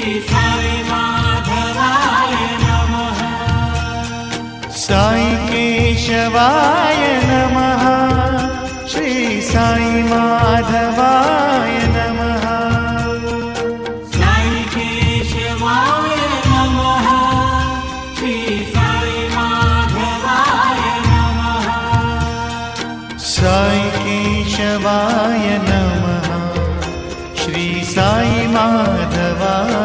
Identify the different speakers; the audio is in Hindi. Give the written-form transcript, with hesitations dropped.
Speaker 1: साई माधवाय नमः।
Speaker 2: साई केशवाय नमः। श्री साई माधवाय नमः।
Speaker 1: साई केशवाय नमः। श्री साई माधवाय नमः।
Speaker 2: साई केशवाय नमः। श्री साई माधवाय